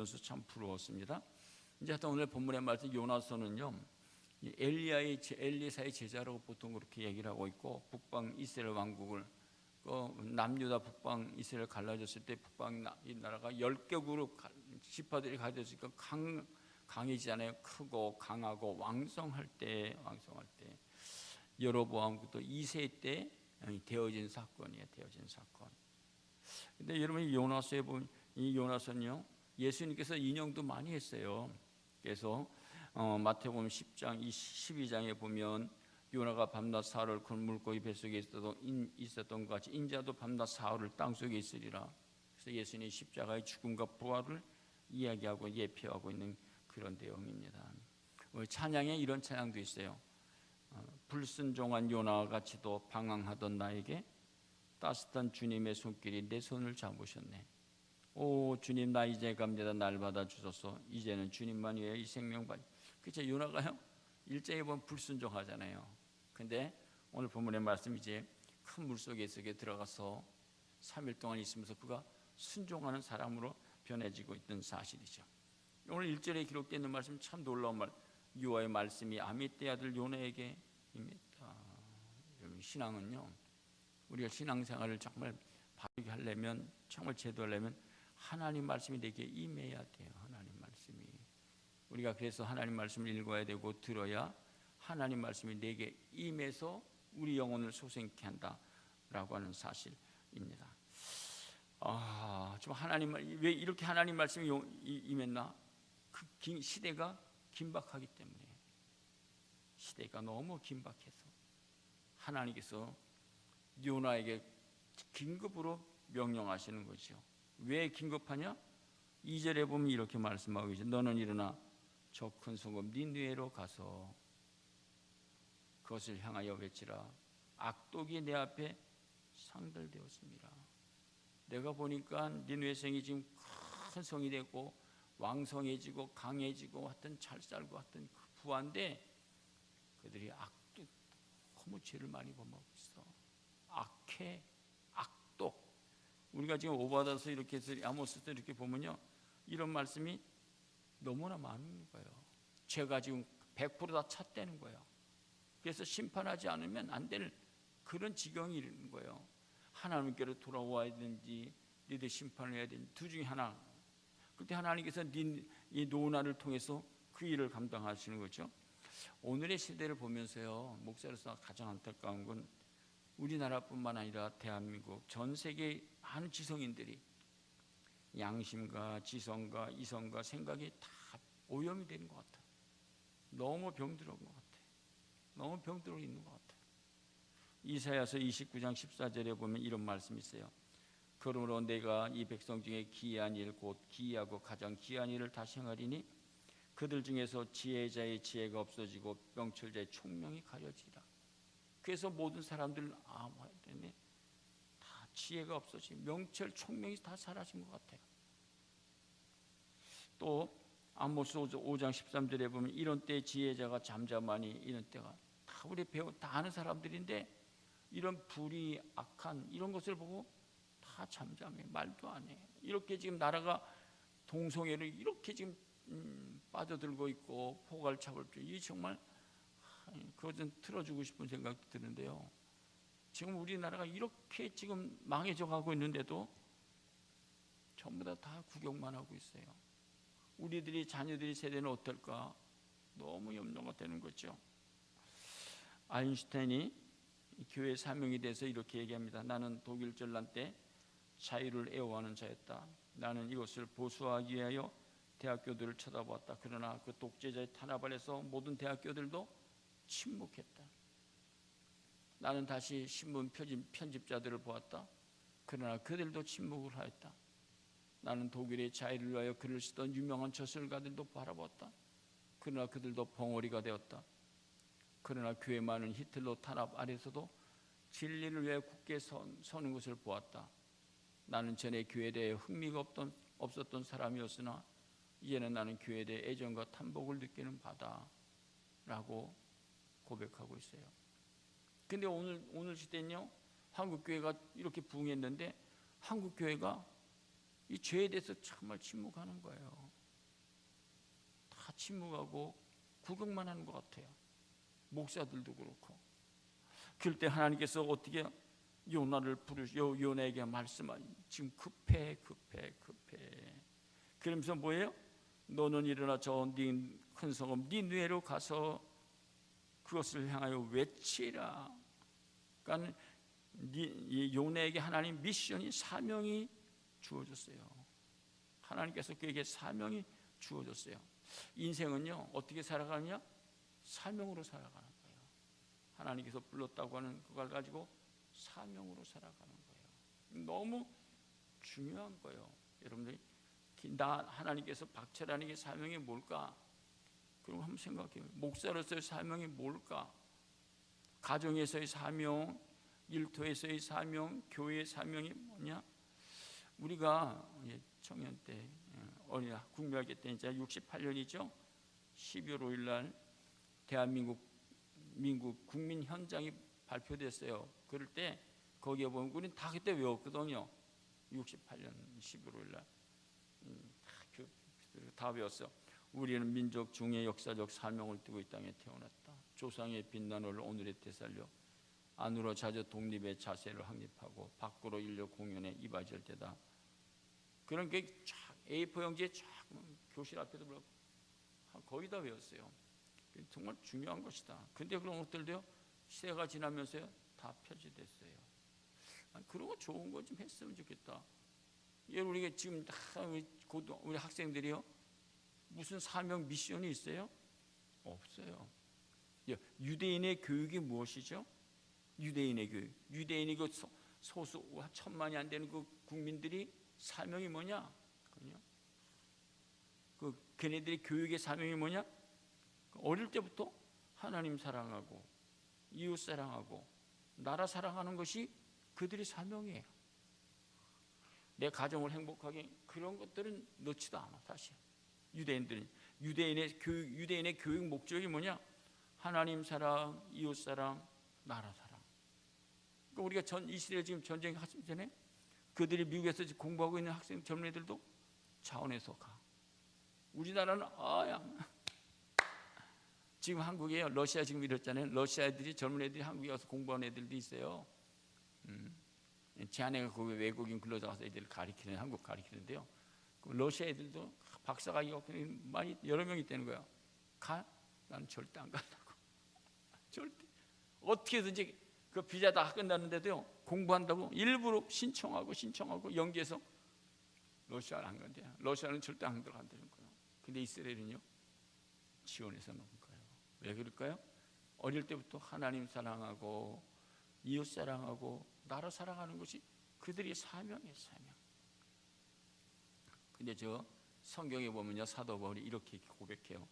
그래서 참 부러웠습니다. 이제 하여튼 오늘 본문의 말씀 요나서는요, 엘리사의 제자라고 보통 그렇게 얘기를 하고 있고, 북방 이스라엘 왕국을 남유다 북방 이스라엘 갈라졌을 때 북방 이 나라가 10개국으로 지파들이 가졌으니까 강이잖아요. 크고 강하고 왕성할 때 여로보암부터 2세 때 되어진 사건이에요. 되어진 사건. 근데 여러분이 요나서에 보면 이 요나서는요, 예수님께서 인용도 많이 했어요. 그래서 마태복음 10장 12장에 보면 요나가 밤낮 사흘을 큰 물고기 뱃속에 있었던 것 같이 인자도 밤낮 사흘을 땅속에 있으리라. 그래서 예수님의 십자가의 죽음과 부활을 이야기하고 예표하고 있는 그런 내용입니다. 찬양에 이런 찬양도 있어요. 불순종한 요나와 같이도 방황하던 나에게 따뜻한 주님의 손길이 내 손을 잡으셨네. 오 주님, 나 이제 갑니다. 날 받아주소서. 이제는 주님만 위해 이 생명 받. 그쵸, 요나가요 일장에 보면 불순종하잖아요. 근데 오늘 본문의 말씀, 이제 큰 물속에 들어가서 3일 동안 있으면서 그가 순종하는 사람으로 변해지고 있던 사실이죠. 오늘 1절에 기록되어 있는 말씀 참 놀라운 말. 여호와의 말씀이 아미떼 아들 요나에게 임했다. 신앙은요, 우리가 신앙생활을 정말 바르게 하려면, 정말 제대로 하려면 하나님 말씀이 내게 임해야 돼요. 하나님 말씀이. 우리가 그래서 하나님 말씀을 읽어야 되고 들어야 하나님 말씀이 내게 임해서 우리 영혼을 소생케 한다라고 하는 사실입니다. 좀 하나님 왜 이렇게 하나님 말씀이 임했나? 그 시대가 긴박하기 때문에. 시대가 너무 긴박해서 하나님께서 요나에게 긴급으로 명령하시는 거죠. 왜 긴급하냐? 2절에 보면 이렇게 말씀하고 있죠. 너는 일어나 저 큰 소금 니느웨로 가서 그것을 향하여 외치라. 악독이 내 앞에 상달되었습니다. 내가 보니까 니느웨 성이 지금 큰 성이 되고 왕성해지고 강해지고 하여튼 잘 살고 하여튼 부한데 그들이 너무 죄를 많이 범하고 있어. 악해, 악독. 우리가 지금 오바다서 이렇게 해서 아모스도 이렇게 보면요, 이런 말씀이 너무나 많은 거예요. 죄가 지금 100% 다 찼다는 거예요. 그래서 심판하지 않으면 안 될 그런 지경이 이르는 거예요. 하나님께로 돌아와야 되는지 너희들 심판을 해야 되는지 두 중에 하나. 그때 하나님께서 이 노나를 통해서 그 일을 감당하시는 거죠. 오늘의 시대를 보면서요, 목사로서 가장 안타까운 건 우리나라뿐만 아니라 대한민국 전 세계 많은 지성인들이 양심과 지성과 이성과 생각이 다 오염이 되는 것 같아요. 너무 병들어온 것 같아요. 너무 병들어 있는 것 같아요. 이사야서 29장 14절에 보면 이런 말씀이 있어요. 그러므로 내가 이 백성 중에 기이한 일, 곧 기이하고 가장 기이한 일을 다시 행하리니 그들 중에서 지혜자의 지혜가 없어지고 명철자의 총명이 가려지리라. 그래서 모든 사람들 다 지혜가 없어지고 명철, 총명이 다 사라진 것 같아요. 또 아모스 5장 13절에 보면 이런 때 지혜자가 잠잠하니, 이런 때가 다 우리 다 아는 사람들인데 이런 불이 악한 이런 것을 보고 다 잠잠해, 말도 안 해. 이렇게 지금 나라가 동성애를 이렇게 지금 빠져들고 있고 포괄차고, 이 정말 그것은 틀어주고 싶은 생각도 드는데요. 지금 우리나라가 이렇게 지금 망해져 가고 있는데도 전부 다 구경만 하고 있어요. 우리들이 자녀들이 세대는 어떨까 너무 염려가 되는 거죠. 아인슈타인이 교회 사명에 대해서 이렇게 얘기합니다. 나는 독일 전란 때 자유를 애호하는 자였다. 나는 이것을 보수하기 위하여 대학교들을 쳐다보았다. 그러나 그 독재자의 탄압 아래서 모든 대학교들도 침묵했다. 나는 다시 신문 편집자들을 보았다. 그러나 그들도 침묵을 하였다. 나는 독일의 자유를 위하여 글을 쓰던 유명한 저술가들도 바라보았다. 그러나 그들도 벙어리가 되었다. 그러나 교회만은 히틀러 탄압 아래서도 진리를 위해 굳게 서는 것을 보았다. 나는 전에 교회에 대해 흥미가 없었던 사람이었으나 이제는 나는 교회에 대해 애정과 탐복을 느끼는 바다 라고 고백하고 있어요. 근데 오늘 시대는요, 한국교회가 이렇게 부흥했는데 한국교회가 이 죄에 대해서 정말 침묵하는 거예요. 침묵하고 구경만 하는 것 같아요. 목사들도 그렇고. 그럴 때 하나님께서 어떻게 요나를 요나에게 말씀하니 지금 급해. 그러면서 뭐예요? 너는 일어나 저 네 큰 성읍 니느웨로 가서 그것을 향하여 외치라. 그러니까 요나에게 하나님 미션이, 사명이 주어졌어요. 하나님께서 그에게 사명이 주어졌어요. 인생은요 어떻게 살아가느냐? 사명으로 살아가는 거예요. 하나님께서 불렀다고 하는 그걸 가지고 사명으로 살아가는 거예요. 너무 중요한 거예요. 여러분들이 하나님께서 박철환에게 사명이 뭘까? 그럼 한번 생각해요. 목사로서의 사명이 뭘까? 가정에서의 사명, 일터에서의 사명, 교회의 사명이 뭐냐? 우리가 청년 때 어린이 국민학교 때 이제 68년이죠. 12월 5일 날 대한민국 국민 현장이 발표됐어요. 그럴 때 거기에 보면 우리는 다 그때 외웠거든요. 68년 12월 5일 날 다 외웠어. 우리는 민족 중의 역사적 사명을 띠고 이 땅에 태어났다. 조상의 빛나는 오늘의 되살려 안으로 자저 독립의 자세를 확립하고 밖으로 인력 공연에 이바지할 때다. 그런 게 쫙 A4 용지에 쫙 교실 앞에도 그렇고 거의 다 외웠어요. 정말 중요한 것이다. 근데 그런 것들도요 시대가 지나면서요 다 폐지됐어요. 그런 거 좋은 거 좀 했으면 좋겠다. 우리가 지금 우리 학생들이요 무슨 사명 미션이 있어요? 없어요. 유대인의 교육이 무엇이죠? 유대인의 교육. 유대인이 그 소수 1,000만이 안 되는 그 국민들이 사명이 뭐냐? 걔네들의 교육의 사명이 뭐냐? 어릴 때부터 하나님 사랑하고 이웃 사랑하고 나라 사랑하는 것이 그들의 사명이에요. 내 가정을 행복하게, 그런 것들은 넣지도 않아. 사실 유대인의 교육 목적이 뭐냐? 하나님 사랑, 이웃 사랑, 나라 사랑. 그러니까 우리가 이 시대에 지금 전쟁 하기 전에 그들이 미국에서 공부하고 있는 학생 젊은 애들도 자원해서 가. 우리나라는 지금 한국에 러시아 지금 이랬잖아요. 러시아 애들이, 젊은 애들이 한국에 와서 공부하는 애들도 있어요. 제 아내가 거기 외국인 근로자 가서 애들을 가르치는, 한국 가르치는데요. 러시아 애들도 박사 가기가 많이 여러 명 있다는 거야. 가? 나는 절대 안 간다고. 절대. 어떻게든지 그 비자 다 끝났는데도요 공부한다고 일부러 신청하고 연기해서 러시아를 안 간대요. 러시아는 절대 안 들어간다는 거예요. 근데 이스라엘은요 지원해서 놓은 거예요. 왜 그럴까요? 어릴 때부터 하나님 사랑하고 이웃 사랑하고 나라 사랑하는 것이 그들의 사명이에요. 사명. 근데 저 성경에 보면요 사도 바울이 이렇게 고백해요.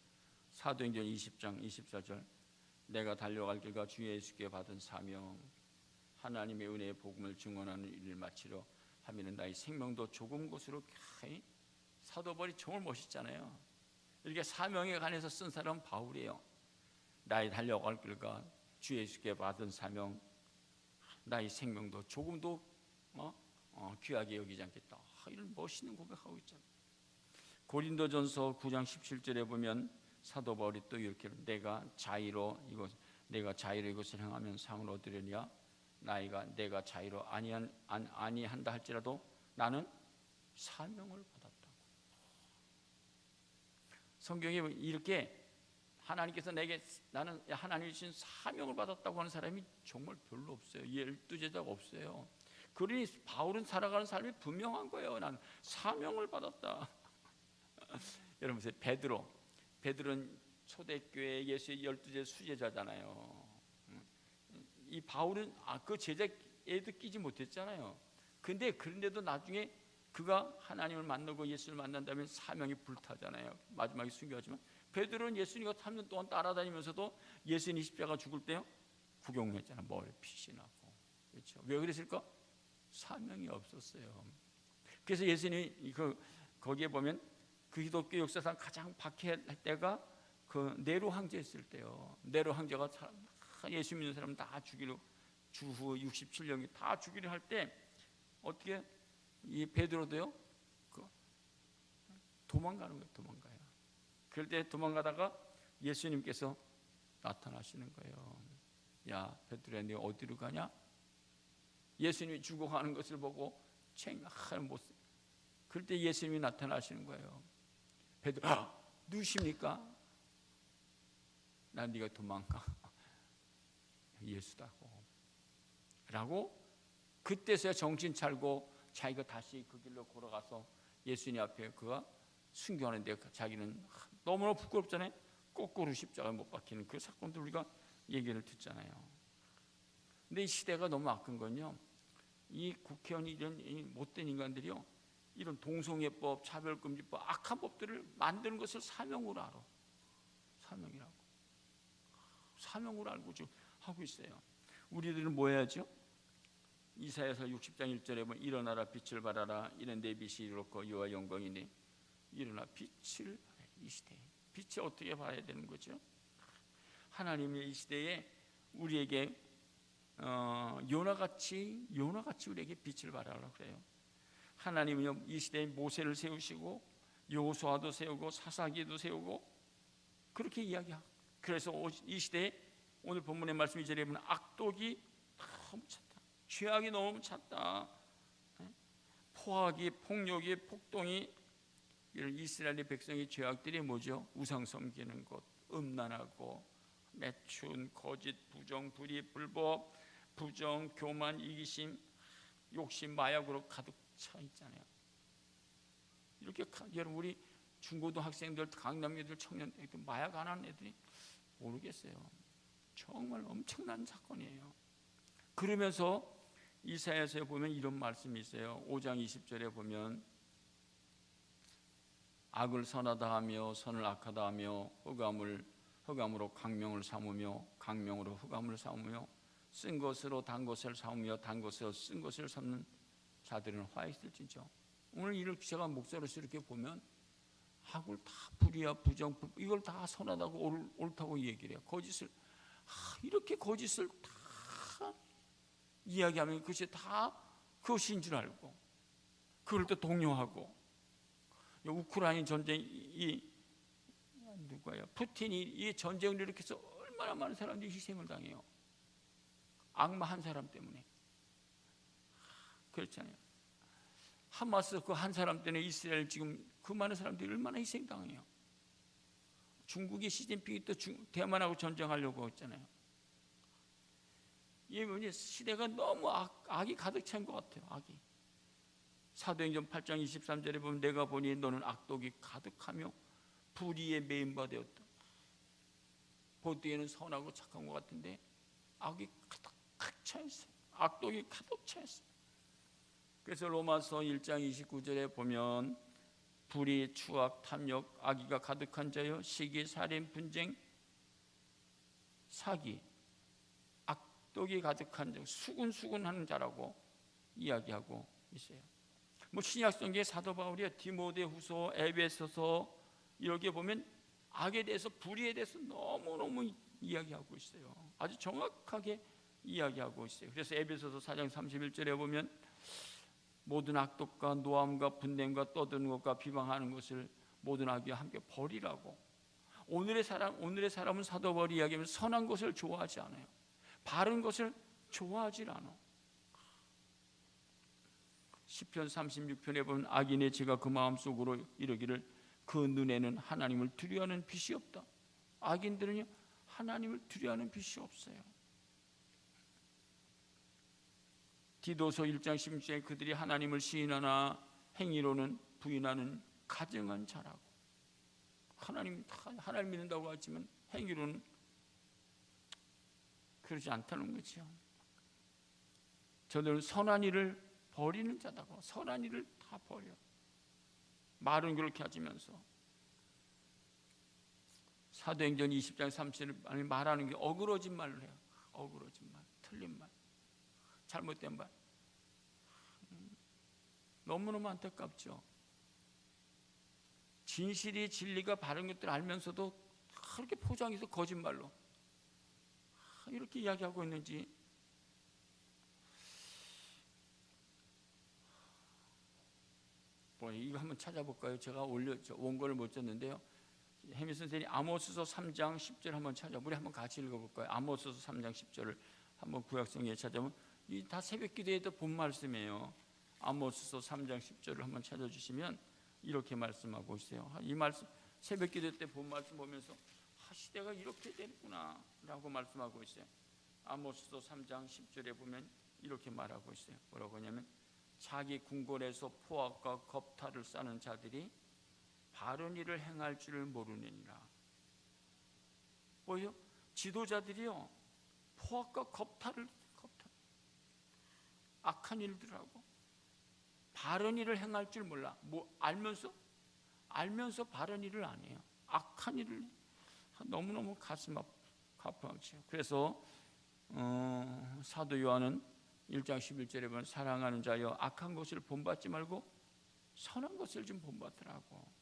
사도행전 20장 24절 내가 달려갈 길과 주 예수께 받은 사명, 하나님의 은혜의 복음을 증언하는 일을 마치려 하면은 나의 생명도 조금 곳으로. 사도 바울이 정말 멋있잖아요. 이렇게 사명에 관해서 쓴 사람은 바울이에요. 나의 달려갈 길과 주 예수께 받은 사명, 나의 생명도 조금도 귀하게 여기지 않겠다. 이런 멋있는 고백하고 있잖아요. 고린도전서 9장 17절에 보면 사도 바울이 또 이렇게 내가 자의로 이것을 행하면 상을 얻으려니와 내가 자의로 아니한다 할지라도 나는 사명을 받았다고. 성경에 이렇게 하나님께서 나는 하나님이 주신 사명을 받았다고 하는 사람이 정말 별로 없어요. 12제자가 없어요. 그러니 바울은 살아가는 삶이 분명한 거예요. 나는 사명을 받았다. 여러분 보세요. 베드로는 초대교회 예수의 12제 수제자잖아요. 이 바울은 그 제자에도 끼지 못했잖아요. 그런데도 나중에 그가 하나님을 만나고 예수를 만난 다음에 사명이 불타잖아요. 마지막에 순교하지만 베드로는 예수님과 3년 동안 따라다니면서도 예수님 십자가 죽을 때 구경했잖아요. 머리 핏이 나고. 그렇죠. 왜 그랬을까? 사명이 없었어요. 그래서 예수님이 거기에 보면 그 기독교 역사상 가장 박해할 때가 그 네로 황제였을 때요. 네로 황제가 예수 믿는 사람 다 죽이려, 주후 67년이 다 죽이려 할 때 어떻게 이 베드로도요 도망가는 거예요. 도망가요. 그럴 때 도망가다가 예수님께서 나타나시는 거예요. 야, 베드로야, 너 어디로 가냐? 예수님이 죽어가는 것을 보고 챙하는 모습. 그럴 때 예수님이 나타나시는 거예요. 베드로, 누구십니까? 난 네가 도망가. 예수다고. 라고 그때서야 정신 차리고 자기가 다시 그 길로 걸어가서 예수님 앞에 그가 순교하는데 자기는 너무나 부끄럽잖아요. 거꾸로 십자가에 못 박히는 그 사건도 우리가 얘기를 듣잖아요. 근데 이 시대가 너무 악한 건요, 이 국회의원 이런 못된 인간들이요, 이런 동성애법, 차별금지법, 악한 법들을 만드는 것을 사명으로 알아. 사명이라고. 사명으로 알고 지금 하고 있어요. 우리들은 뭐 해야죠? 이사야서 60장 1절에 보면 일어나라 빛을 발하라 이는 내 빛이 이렇고 여호와 영광이니 일어나 빛을 발하라. 이 시대에 빛을 어떻게 발해야 되는 거죠? 하나님의 이 시대에 우리에게 요나같이 우리에게 빛을 발하라고 그래요. 하나님은요, 이 시대에 모세를 세우시고 여호수아도 세우고 사사기도 세우고 그렇게 이야기하고, 그래서 이 시대에 오늘 본문의 말씀 2절에 보면 악독이 너무 찼다, 죄악이 너무 찼다, 포악이, 폭력이, 폭동이, 이런 이스라엘의 백성의 죄악들이 뭐죠? 우상 섬기는 것, 음란하고 매춘, 거짓, 부정, 불의, 불법, 부정, 교만, 이기심, 욕심, 마약으로 가득 차 있잖아요. 이렇게 여러분, 우리 중고등학생들, 강남애들, 청년애들, 마약 안 하는 애들이 모르겠어요. 정말 엄청난 사건이에요. 그러면서 이사야서에 보면 이런 말씀이 있어요. 5장 20절에 보면 악을 선하다 하며 선을 악하다 하며 흑암으로 강명을 삼으며 강명으로 흑암을 삼으며 쓴 것으로 단 것을 삼으며 단 것으로 쓴 것을 삼는 자들은 화 있을지죠. 오늘 이를 제가 목사로서 이렇게 보면 악을 다 불의야, 부정, 이걸 다 선하다고 옳다고 얘기를 해요. 거짓을 이렇게 거짓을 다 이야기하면 그것이 다 그것인 줄 알고 그걸 또 동요하고, 우크라이나 전쟁이 누가요? 푸틴이 이 전쟁을 일으켜서 얼마나 많은 사람들이 희생을 당해요. 악마 한 사람 때문에. 그렇잖아요. 하마스 그 한 사람 때문에 이스라엘 지금 그 많은 사람들이 얼마나 희생당해요. 중국의 시진핑이 또 대만하고 전쟁하려고 했잖아요. 이게 뭐냐, 시대가 너무 악이 가득 찬 것 같아요. 악이. 사도행전 8장 23절에 보면 내가 보니 너는 악독이 가득하며 불의에 매인바 되었다. 보기에는 선하고 착한 것 같은데 악이 가득 차 있어요. 악독이 가득 차 있어요. 그래서 로마서 1장 29절에 보면 불의, 추악, 탐욕, 악의가 가득한 자여 시기, 살인, 분쟁, 사기, 악독이 가득한 자, 수군수군하는 자라고 이야기하고 있어요. 뭐 신약성경의 사도 바울이 디모데후서, 에베소서 이렇게 보면 악에 대해서, 불의에 대해서 너무너무 이야기하고 있어요. 아주 정확하게 이야기하고 있어요. 그래서 에베소서 4장 31절에 보면 모든 악독과 노함과 분냄과 떠드는 것과 비방하는 것을 모든 악의와 함께 버리라고. 오늘의 사람은 사도 바울이 이야기하면 선한 것을 좋아하지 않아요. 바른 것을 좋아하지 않아. 시편 36편에 보면 악인의 죄가 그 마음속으로 이르기를 그 눈에는 하나님을 두려워하는 빛이 없다. 악인들은요, 하나님을 두려워하는 빛이 없어요. 디도서 1장 16절에 그들이 하나님을 시인하나 행위로는 부인하는 가증한 자라고. 하나님 믿는다고 하지만 행위로는 그러지 않다는 거죠. 저들은 선한 일을 버리는 자다고. 선한 일을 다 버려. 말은 그렇게 하지면서 사도행전 20장 30절에 말하는 게 어그러진 말을 해요. 어그러진 말, 틀린 말, 잘못된 말. 너무너무 안타깝죠. 진실이, 진리가 바른 것들 알면서도 그렇게 포장해서 거짓말로 이렇게 이야기하고 있는지. 이거 한번 찾아볼까요? 제가 원고를 못 줬는데요. 해미 선생님이 아모스서 3장 10절 한번 찾아, 우리 한번 같이 읽어볼까요? 아모스서 3장 10절을 한번 구약성경에 찾아보면 이 다 새벽기도에도 본 말씀이에요. 아모스서 3장 10절을 한번 찾아주시면 이렇게 말씀하고 있어요. 이 말씀 새벽기도 때 본 말씀 보면서 시대가 이렇게 되는구나 라고 말씀하고 있어요. 아모스서 3장 10절에 보면 이렇게 말하고 있어요. 뭐라고 하냐면 자기 궁궐에서 포악과 겁탈을 싸는 자들이 바른 일을 행할 줄을 모르느니라. 뭐예요? 지도자들이요, 포악과 겁탈 악한 일들 하고 바른 일을 행할 줄 몰라. 뭐 알면서 바른 일을 안 해요. 악한 일을 너무너무 가슴 아파하죠. 그래서 사도 요한은 1장 11절에 보면 사랑하는 자여 악한 것을 본받지 말고 선한 것을 좀 본받으라고.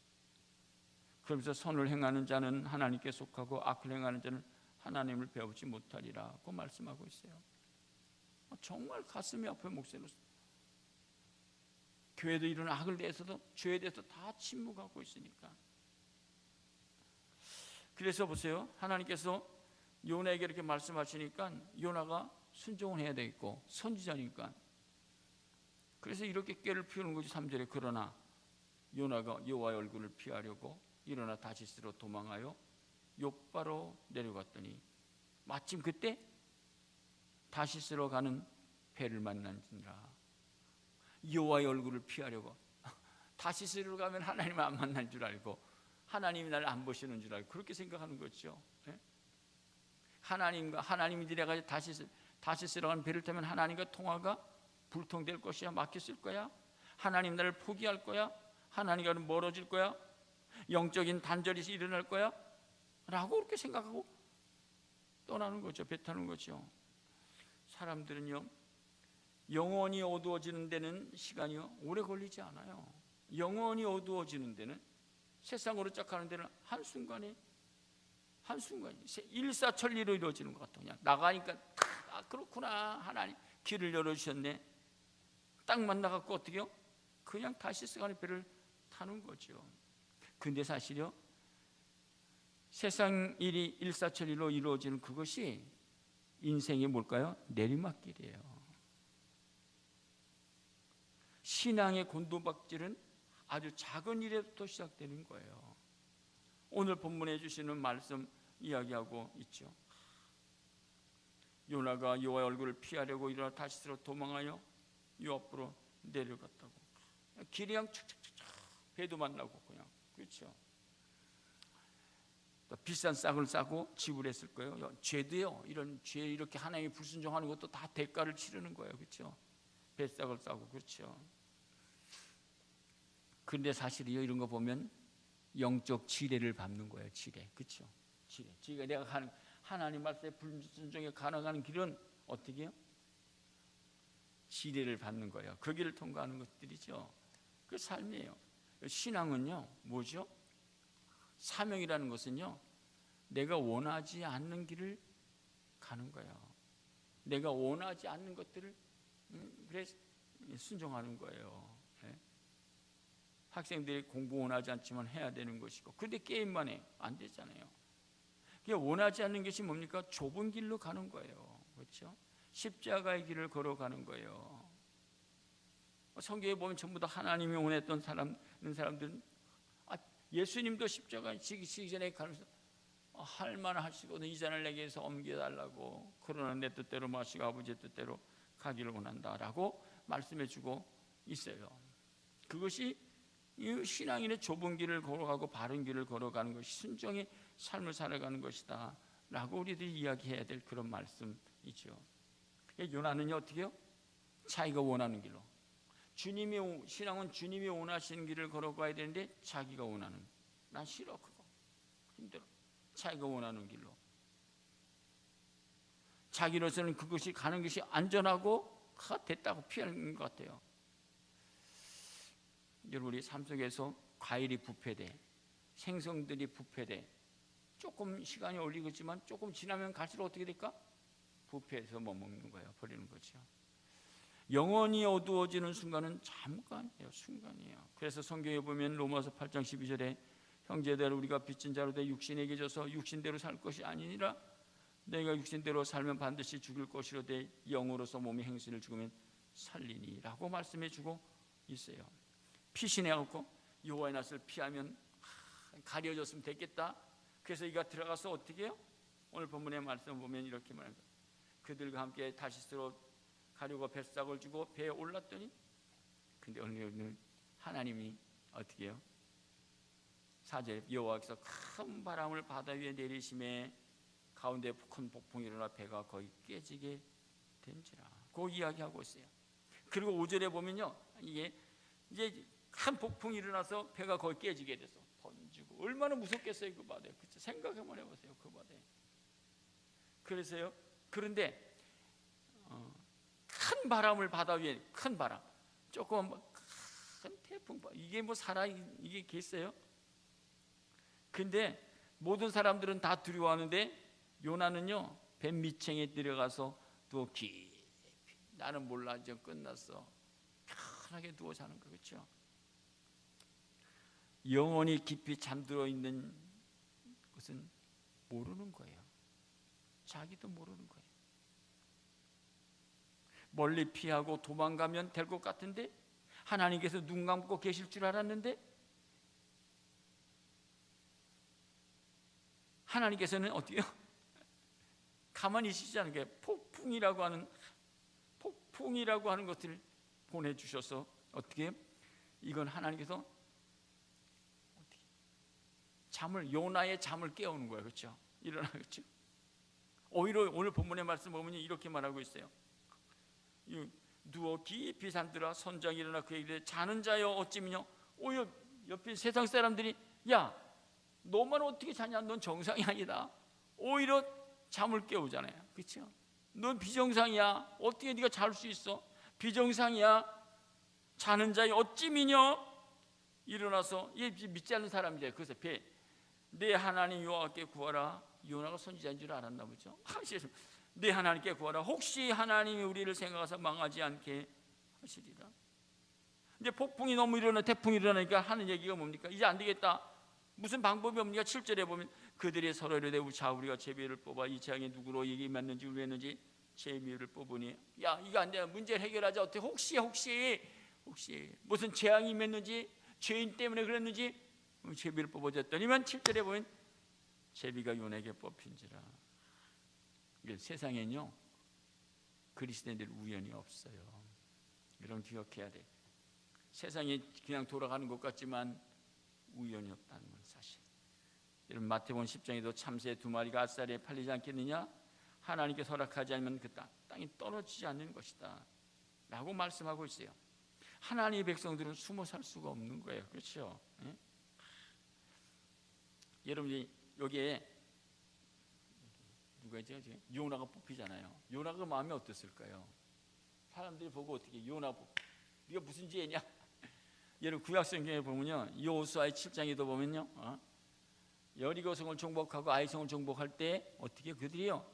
그러면서 선을 행하는 자는 하나님께 속하고 악을 행하는 자는 하나님을 배우지 못하리라고 말씀하고 있어요. 정말 가슴이 아픈 목소리로 교회도 이런 악을 대해서도 죄에 대해서 다 침묵하고 있으니까. 그래서 보세요, 하나님께서 요나에게 이렇게 말씀하시니까 요나가 순종을 해야 되겠고 선지자니까. 그래서 이렇게 꾀를 피우는 거지. 3절에 그러나 요나가 여호와의 얼굴을 피하려고 일어나 다시스로 도망하여 욥바로 내려갔더니 마침 그때 다시스로 가는 배를 만난지라. 여호와의 얼굴을 피하려고 다시스로 가면 하나님을 안 만날 줄 알고 하나님이 나를 안 보시는 줄 알고 그렇게 생각하는 거죠. 하나님이 내가 다시스로 가는 배를 타면 하나님과 통화가 불통될 것이야? 막혔을 거야? 하나님 나를 포기할 거야? 하나님과 멀어질 거야? 영적인 단절이 일어날 거야? 라고 그렇게 생각하고 떠나는 거죠. 배 타는 거죠. 사람들은요, 영원히 어두워지는 데는 시간이요 오래 걸리지 않아요. 영원히 어두워지는 데는, 세상으로 쫙 가는 데는 한순간에 일사천리로 이루어지는 것 같아요. 그냥 나가니까 그렇구나, 하나님 길을 열어주셨네, 딱 만나갖고 어떻게 해요? 그냥 다시 가는 배를 타는 거죠. 근데 사실요, 세상 일이 일사천리로 이루어지는 그것이 인생이 뭘까요? 내리막길이에요. 신앙의 곤두박질은 아주 작은 일에부터 시작되는 거예요. 오늘 본문에 주시는 말씀 이야기하고 있죠. 요나가 여호와의 얼굴을 피하려고 일어나 다시스로 도망하여 요압으로 내려갔다고. 길이 그냥 착착착착 배도 만나고 그냥, 그렇죠. 비싼 싹을 싸고 지불했을 거예요. 죄도요, 이런 죄 이렇게 하나님이 불순종하는 것도 다 대가를 치르는 거예요, 그렇죠. 뱃싹을 싸고, 그렇죠. 근데 사실이요, 이런 거 보면 영적 지뢰를 밟는 거예요. 지뢰, 그렇죠. 지뢰. 내가 가는 하나님 말씀에 불순종에 가능한 길은 어떻게 해요? 지뢰를 밟는 거예요. 그 길을 통과하는 것들이죠. 그 삶이에요. 신앙은요, 뭐죠? 사명이라는 것은요, 내가 원하지 않는 길을 가는 거예요. 내가 원하지 않는 것들을 그래서 순종하는 거예요. 학생들이 공부 원하지 않지만 해야 되는 것이고, 근데 게임만 해 안 되잖아요. 원하지 않는 것이 뭡니까? 좁은 길로 가는 거예요, 그렇죠? 십자가의 길을 걸어가는 거예요. 성경에 보면 전부 다 하나님이 원했던 사람들은, 예수님도 십자가에 지기 전에 가면서 할 만 하시거든, 이 잔을 내게서 옮겨달라고. 그러나 내 뜻대로 마시고 아버지의 뜻대로 가기를 원한다라고 말씀해주고 있어요. 그것이 이 신앙인의 좁은 길을 걸어가고 바른 길을 걸어가는 것이 순종의 삶을 살아가는 것이다 라고 우리들이 이야기해야 될 그런 말씀이죠. 요나는요, 어떻게 해요? 자기가 원하는 길로, 신앙은 주님이 원하시는 길을 걸어가야 되는데 자기가 원하는, 난 싫어, 그거 힘들어, 자기가 원하는 길로, 자기로서는 그것이 가는 것이 안전하고 됐다고 피하는 것 같아요. 여러분, 우리 삶 속에서 과일이 부패돼, 생선들이 부패돼, 조금 시간이 오리겠지만 조금 지나면 갈수록 어떻게 될까? 부패해서 못 먹는 거예요. 버리는 거죠. 영원히 어두워지는 순간은 잠깐이에요. 순간이에요. 그래서 성경에 보면 로마서 8장 12절에 형제들 우리가 빚진 자로 돼 육신에게 져서 육신대로 살 것이 아니니라. 내가 육신대로 살면 반드시 죽을 것이로되 영으로서 몸의 행실을 죽으면 살리니라고 말씀해 주고 있어요. 피신해갖고 여호와의 낯을 피하면 가려졌으면 됐겠다. 그래서 이가 들어가서 어떻게 해요? 오늘 본문의 말씀 보면 이렇게 말합니다. 그들과 함께 다시스로 가려고 뱃삭을 주고 배에 올랐더니, 근데 오늘 하나님이 어떻게 해요? 4절 여호와께서 큰 바람을 바다 위에 내리심에 가운데 큰 폭풍이 일어나 배가 거의 깨지게 된지라. 그 이야기하고 있어요. 그리고 5절에 보면요, 이게 이제 큰 폭풍이 일어나서 배가 거의 깨지게 돼서 던지고, 얼마나 무섭겠어요 그 바다에. 그쵸? 생각만 해보세요 그 바다에. 그래서요, 그런데 큰 바람을 바다 위에, 큰 바람, 조금 큰 태풍, 이게 뭐 살아 이게 겠어요? 근데 모든 사람들은 다 두려워하는데 요나는요 배 밑층에 들어가서 또 깊이, 나는 몰라 이제 끝났어, 편하게 누워 자는 거. 그렇죠? 영원히 깊이 잠들어 있는 것은 모르는 거예요. 자기도 모르는 거예요. 멀리 피하고 도망가면 될 것 같은데, 하나님께서 눈 감고 계실 줄 알았는데 하나님께서는 어떻게 해요? 가만히 있으시지 않은 게 폭풍이라고 하는 것을 보내주셔서 어떻게 해요? 이건 하나님께서 어떻게 요나의 잠을 깨우는 거예요. 그렇죠? 일어나. 그렇죠? 오히려 오늘 본문의 말씀 보면 이렇게 말하고 있어요. 누워 깊이 잠들어 선장이 일어나 그에게 자는 자여 어찌미뇨. 오히려 옆에 세상 사람들이 야 너만 어떻게 자냐, 넌 정상이 아니다. 오히려 잠을 깨우잖아요. 그렇죠? 넌 비정상이야. 어떻게 네가 잘 수 있어? 비정상이야. 자는 자여 어찌미뇨. 일어나서, 얘 믿지 않는 사람이래. 그래서 내 하나님 여호와께 구하라. 요나가 선지자인 줄 알았나 보죠. 내 하나님께 구하라. 혹시 하나님이 우리를 생각하사 망하지 않게 하시리라. 이제 폭풍이 너무 일어나, 태풍이 일어나니까 하는 얘기가 뭡니까? 이제 안 되겠다. 무슨 방법이 없니까? 7절에 보면 그들이 서로 이르되 자 우리가 제비를 뽑아 이 재앙이 누구로 이게 맞는지 우리했는지 제비를 뽑으니, 야 이거 안 돼, 문제를 해결하자. 어떻게 혹시 무슨 재앙이 맺는지, 죄인 때문에 그랬는지 제비를 뽑아줬더니만 7절에 보면 제비가 요나에게 뽑힌지라. 세상엔요 그리스도인들 우연이 없어요. 이런 기억해야 돼. 세상이 그냥 돌아가는 것 같지만 우연이 없다는 건 사실. 여러분 마태복음 10장에도 참새 2마리가 앗살에 팔리지 않겠느냐? 하나님께 허락하지 않으면 그 땅이 떨어지지 않는 것이다 라고 말씀하고 있어요. 하나님의 백성들은 숨어 살 수가 없는 거예요. 그렇죠? 예? 여러분이 여기에 누가 이제 요나가 뽑히잖아요. 요나가 마음이 어땠을까요? 사람들이 보고 어떻게 요나 네가 무슨 죄냐? 여러분 구약성경에 보면요, 여호수아의 7장에도 보면요, 여리고성을 정복하고 아이성을 정복할 때 어떻게 그들이요,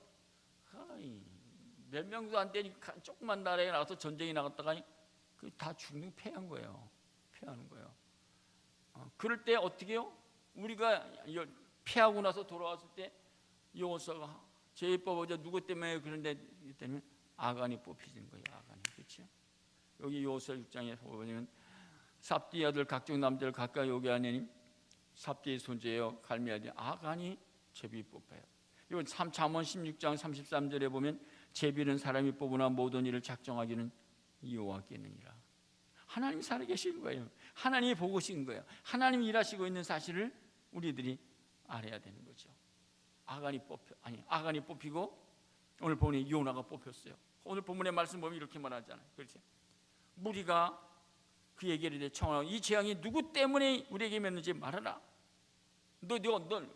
몇 명도 안 되니까 조그만 나라에 나가서 전쟁에 나갔다가 다 죽는 패한 거예요. 패하는 거예요. 그럴 때 어떻게 해요? 우리가 패하고 나서 돌아왔을 때 여호수아가 죄 뽑아서 누구 때문에 그런데 때문에 아간이 뽑히는 거예요. 아간이. 그렇죠? 여기 여호수아 6장에 보면 삽디의 아들 각종 남자를 가까이 오게 하니 삽디의 손재여 갈미아디 아간이 제비 뽑아요. 이건 잠언 16장 33절에 보면 제비는 사람이 뽑으나 모든 일을 작정하기는 여호와께느니라. 하나님이 살아계신 거예요. 하나님이 보고 계신 거예요. 하나님이 일하시고 있는 사실을 우리들이 알아야 되는 거죠. 아간이 뽑히고 오늘 보니 요나가 뽑혔어요. 오늘 본문의 말씀 보면 이렇게 말하잖아요. 그렇죠? 무리가 그 얘기를 청하고 이 재앙이 누구 때문에 우리에게 맺는지 말하라. 너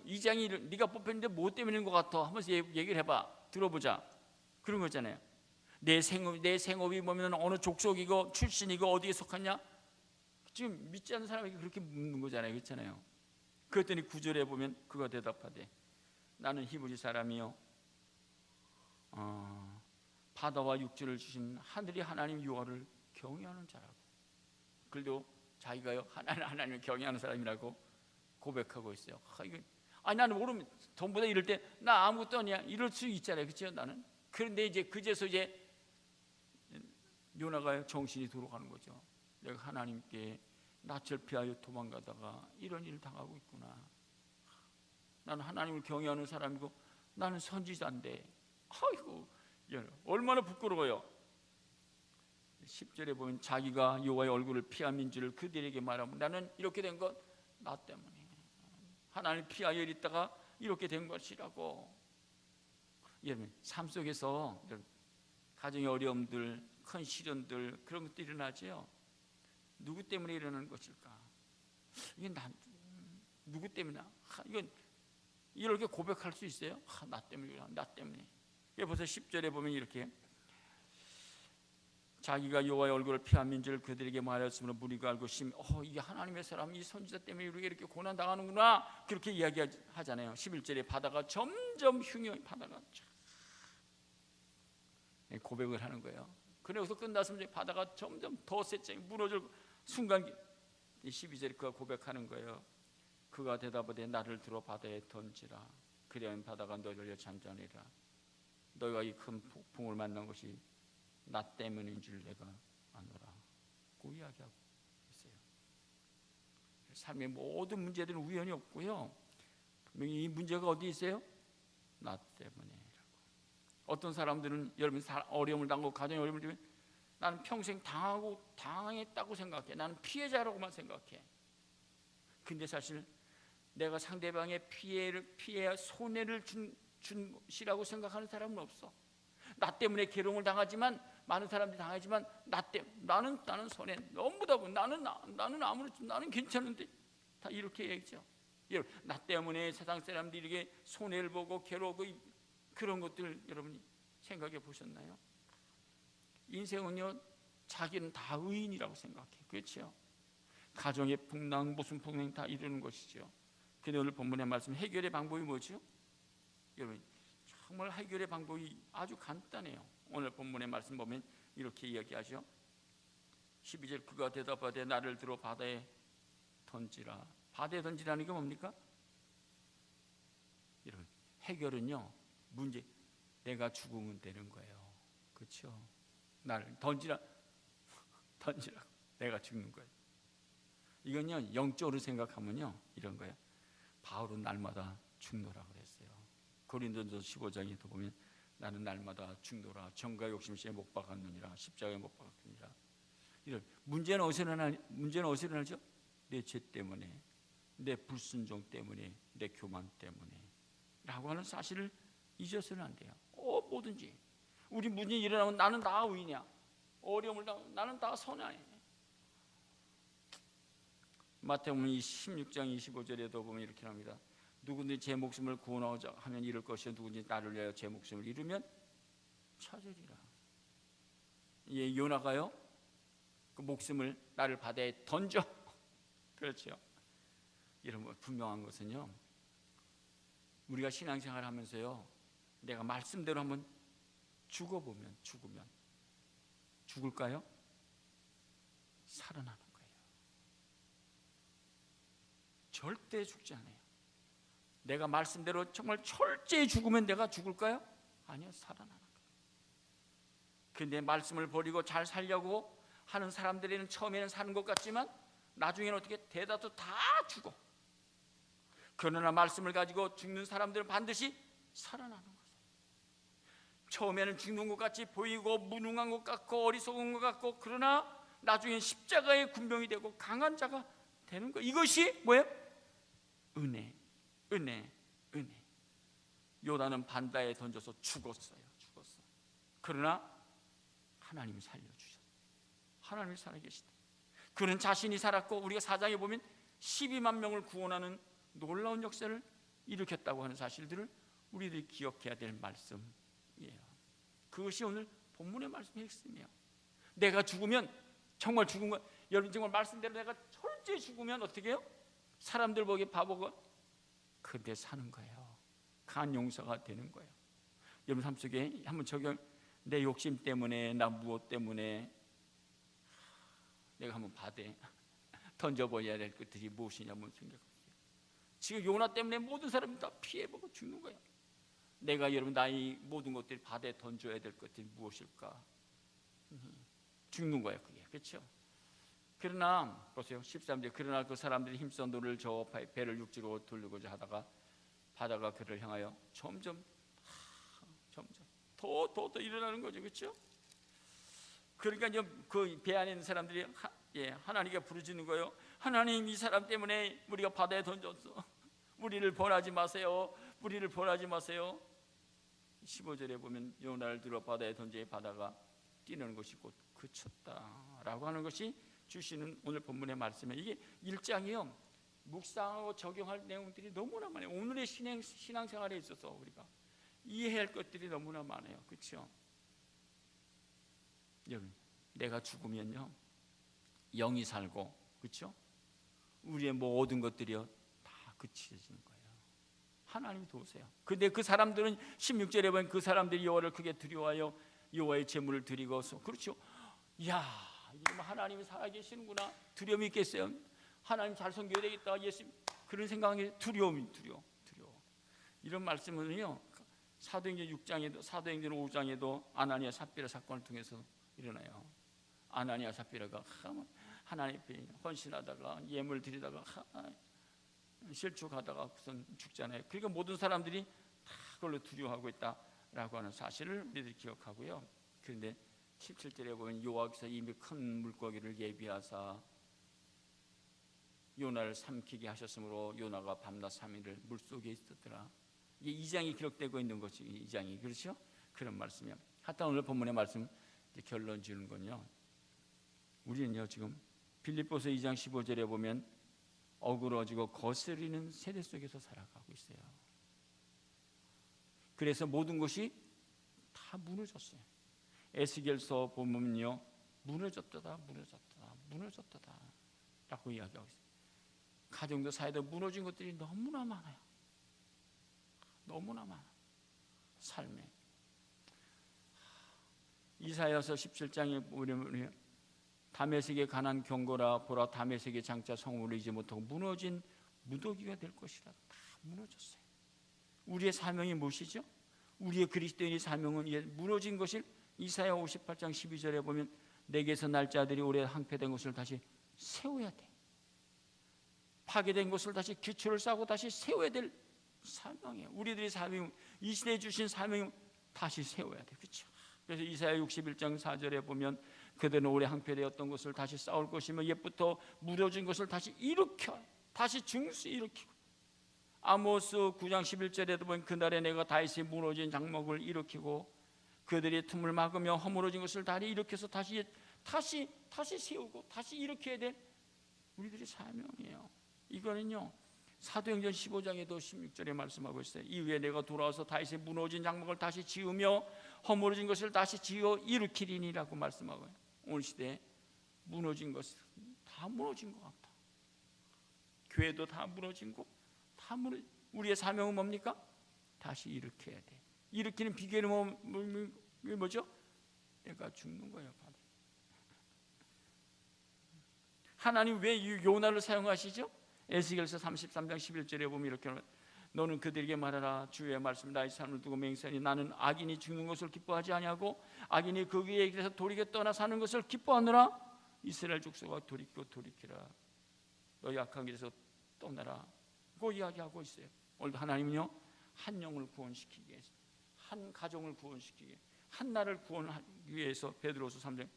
이 재앙이 네가 뽑혔는데 뭐 때문인 것 같아? 하면서 얘기를 해봐. 들어보자. 그런 거잖아요. 내 생업이 뭐면 어느 족속이고 출신이고 어디에 속하냐? 지금 믿지 않는 사람에게 그렇게 묻는 거잖아요. 그렇잖아요. 그랬더니 9절에 보면 그가 대답하되 나는 히브리 사람이요 바다와 육지를 주신 하늘이 하나님 여호와를 경외하는 자라고. 그래도 자기가요 하나님을 경외하는 사람이라고 고백하고 있어요. 이거 나는 모르면 전부 다 이럴 때 나 아무것도 아니야 이럴 수 있잖아요, 그렇죠? 나는. 그런데 이제 그제서 이제 요나가 정신이 돌아가는 거죠. 내가 하나님께 낯을 피하여 도망가다가 이런 일을 당하고 있구나. 나는 하나님을 경외하는 사람이고 나는 선지자인데 아이고 얼마나 부끄러워요. 10절에 보면 자기가 여호와의 얼굴을 피함인 줄 그들에게 말하면 나는 이렇게 된 것 나 때문에 하나님 피하여 있다가 이렇게 된 것이라고. 여러분 삶 속에서 가정의 어려움들, 큰 시련들 그런 것도 일어나죠. 누구 때문에 일어나는 것일까? 이게 누구 때문이야? 이건 이렇게 고백할 수 있어요? 나 때문에, 나 때문에. 벌써 10절에 보면 이렇게 자기가 여호와의 얼굴을 피함인 줄 그들에게 말하였으므로 무리가 알고 이게 하나님의 사람, 이 선지자 때문에 우리가 이렇게 고난 당하는구나 그렇게 이야기하잖아요. 11절에 바다가 점점 흉흉 바다가 고백을 하는 거예요. 그래서 끝났으면 바다가 점점 더 세차게 무너질 순간 12절에 그가 고백하는 거예요. 그가 대답하되 나를 들어 바다에 던지라. 그리하면 바다가 너희를 잠잠하리라. 너희가 이 큰 폭풍을 만난 것이 나 때문인 줄 내가 아노라. 그 이야기하고 있어요. 삶의 모든 문제들은 우연이 없고요. 분명히 이 문제가 어디 있어요? 나 때문에. 어떤 사람들은 여러분 어려움을 당하고 가정의 어려움을 당하면 나는 평생 당했다고 생각해. 나는 피해자라고만 생각해. 근데 사실 내가 상대방의 피해 손해를 준 것이라고 생각하는 사람은 없어. 나 때문에 괴로움을 당하지만 많은 사람들이 당하지만 나는 손해 너무 다 나는 아무렇지 나는 괜찮은데 다 이렇게 얘기죠. 여러분 나 때문에 세상 사람들이 이렇게 손해를 보고 괴로우고 그런 것들 여러분이 생각해 보셨나요? 인생은요 자기는 다 의인이라고 생각해. 그렇죠? 가정의 풍랑 무슨 풍랑 다 이루는 것이죠. 근데 오늘 본문의 말씀 해결의 방법이 뭐죠? 여러분 정말 해결의 방법이 아주 간단해요. 오늘 본문의 말씀 보면 이렇게 이야기하죠. 12절 그가 대답하되 나를 들어 바다에 던지라. 바다에 던지라는 게 뭡니까? 여러분 해결은요 문제 내가 죽으면 되는 거예요. 그렇죠? 나를 던지라 내가 죽는 거예요. 이건요 영적으로 생각하면요 이런 거예요. 바울은 날마다 죽노라 그랬어요. 고린도전서 15장에도 보면 나는 날마다 죽노라 정과 욕심시에 못 박았느니라 십자가에 못 박았느니라. 이런 문제는 어디서 일어나죠? 내 죄 때문에, 내 불순종 때문에, 내 교만 때문에 라고 하는 사실을 잊어서는 안 돼요. 뭐든지 우리 문제 일어나면 나는 다 의인이야. 어려움을 당하면 나는 다 선하네. 마태복음 16장 25절에도 보면 이렇게 합니다. 누구든지 제 목숨을 구원하고자 하면 잃을 것이요 누구든지 나를 위하여 제 목숨을 잃으면 찾으리라. 요나가요 그 목숨을 나를 바다에 던져. 그렇죠. 이런 거 분명한 것은요 우리가 신앙생활을 하면서요 내가 말씀대로 한번 죽으면 죽을까요? 살아나는 거예요. 절대 죽지 않아요. 내가 말씀대로 정말 철저히 죽으면 내가 죽을까요? 아니요, 살아나는 거예요. 근데 말씀을 버리고 잘 살려고 하는 사람들에는 처음에는 사는 것 같지만 나중에는 어떻게 대다수 다 죽어. 그러나 말씀을 가지고 죽는 사람들은 반드시 살아나는 거예요. 처음에는 죽는 것 같이 보이고 무능한 것 같고 어리석은 것 같고 그러나 나중엔 십자가의 군병이 되고 강한 자가 되는 거예요. 이것이 뭐예요? 은혜. 요나는 반다에 던져서 죽었어요. 그러나 하나님이 살려주셨어요. 하나님이 살아계시다. 그는 자신이 살았고 우리가 4장에 보면 12만 명을 구원하는 놀라운 역사를 일으켰다고 하는 사실들을 우리들이 기억해야 될 말씀이에요. 그것이 오늘 본문의 말씀의 핵심이에요. 내가 죽으면 정말 죽은 거야. 여러분 정말 말씀대로 내가 철저히 죽으면 어떻게 해요? 사람들 보기에 바보가 근데 사는 거예요. 간 용서가 되는 거예요. 여러분 삶 속에 한번 내 욕심 때문에 나 무엇 때문에 내가 한번 바다에 던져버려야 될 것들이 무엇이냐 한번 생각해보세요. 지금 요나 때문에 모든 사람이 다 피해보고 죽는 거예요. 내가 여러분 나의 모든 것들이 바다에 던져야 될 것들이 무엇일까? 죽는 거예요 그게. 그렇죠? 그러나 보세요 13절 그러나 그 사람들이 힘써 노를 저어 배를 육지로 돌리고자 하다가 바다가 그를 향하여 점점 더 일어나는 거죠. 그렇죠? 그러니까 그 배 안에 있는 사람들이 하나님께 부르짖는 거예요. 하나님 이 사람 때문에 우리가 바다에 던졌어. 우리를 벌하지 마세요. 우리를 벌하지 마세요. 15절에 보면 요나를 들어 바다에 던져 바다가 뛰는 것이 곧 그쳤다라고 하는 것이 주시는 오늘 본문의 말씀이에요. 이게 1장이요 묵상하고 적용할 내용들이 너무나 많아요. 오늘의 신앙생활에 있어서 우리가 이해해야 할 것들이 너무나 많아요. 그렇죠? 여러분 내가 죽으면요 영이 살고 그렇죠? 우리의 모든 것들이요 다 그치해지는 거예요. 하나님이 도우세요. 근데 그 사람들은 16절에 보면 그 사람들이 여호와를 크게 두려워하여 여호와의 제물을 드리고서 그렇죠. 야 이게 뭐 하나님이 살아계시는구나 두려움이 있겠어요. 하나님 잘 섬겨야 되겠다 예수 그런 생각이 두려워. 이런 말씀은요 사도행전 6장에도 사도행전 5장에도 아나니아 삽비라 사건을 통해서 일어나요. 아나니아 삽비라가 하나님 앞에 헌신하다가 예물 드리다가 실족하다가 우선 죽잖아요. 그러니까 모든 사람들이 다 그걸로 두려워하고 있다라고 하는 사실을 우리들이 기억하고요. 그런데 17절에 보면 여호와께서 이미 큰 물고기를 예비하사 요나를 삼키게 하셨으므로 요나가 밤낮 3일을 물속에 있었더라. 이게 2장이 기록되고 있는 것이 2장이 그렇죠? 그런 말씀이에요. 하여튼 오늘 본문의 말씀 결론 지는 건요. 우리는요 지금 빌립보서 2장 15절에 보면 어그러지고 거스리는 세대 속에서 살아가고 있어요. 그래서 모든 것이 다 무너졌어요. 에스겔서 보면요 무너졌다 라고 이야기하고 있어요. 가정도 사회도 무너진 것들이 너무나 많아요. 너무나 많아. 삶에 이사야서 17장에 보면 다메섹에 관한 경고라 보라 다메섹의 장차 성물을 잊지 못하고 무너진 무더기가 될 것이라. 다 무너졌어요. 우리의 사명이 무엇이죠? 우리의 그리스도인의 사명은 무너진 것을 이사야 58장 12절에 보면 내게서 날짜들이 오래 항폐된 것을 다시 세워야 돼. 파괴된 것을 다시 기초를 쌓고 다시 세워야 될 사명이에요. 우리들의 사명, 이 시대에 주신 사명은 다시 세워야 돼. 그렇죠? 그래서 이사야 61장 4절에 보면 그들은 오래 항폐되었던 것을 다시 쌓을 것이며 옛부터 무너진 것을 다시 일으켜 다시 중수 일으키고 아모스 9장 11절에도 보면 그날에 내가 다시 무너진 장막을 일으키고 그들의 틈을 막으며 허물어진 것을 다시 일으켜서 다시 세우고 다시 일으켜야 될 우리들의 사명이에요. 이거는요 사도행전 15장에도 16절에 말씀하고 있어요. 이후에 내가 돌아와서 다시 무너진 장막을 다시 지으며 허물어진 것을 다시 지어 일으키리니라고 말씀하고요. 오늘 시대에 무너진 것은 다 무너진 것 같아. 교회도 다 무너진 거 다 우리의 사명은 뭡니까? 다시 일으켜야 돼. 일으키는 비결은 뭐죠? 내가 죽는 거예요. 하나님 왜 요나를 사용하시죠? 에스겔서 33장 11절에 보면 이렇게 너는 그들에게 말하라 주의 말씀 나의 삶을 두고 맹세하니 나는 악인이 죽는 것을 기뻐하지 아니하고 악인이 거기에 길에서 돌이켜 떠나 사는 것을 기뻐하느라 이스라엘 족속아 돌이키라 너 약한 길에서 떠나라 그 이야기하고 있어요. 오늘도 하나님은요 한 영을 구원시키기 위해서 한 가정을 구원시키기 위해서 한 나라를 구원하기 위해서 베드로서 3장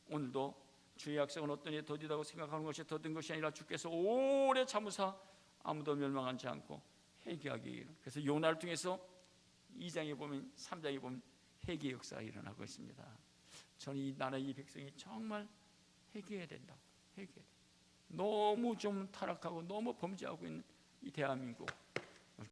오늘도 주의 약속은 어떤 이 더디다고 생각하는 것이 더딘 것이 아니라 주께서 오래 참으사 아무도 멸망하지 않고 회개하기. 그래서 요나를 통해서 2장에 보면 3장에 보면 회개 역사가 일어나고 있습니다. 저는 이 나라 이 백성이 정말 회개해야 된다고. 회개해야 돼. 너무 좀 타락하고 너무 범죄하고 있는 이 대한민국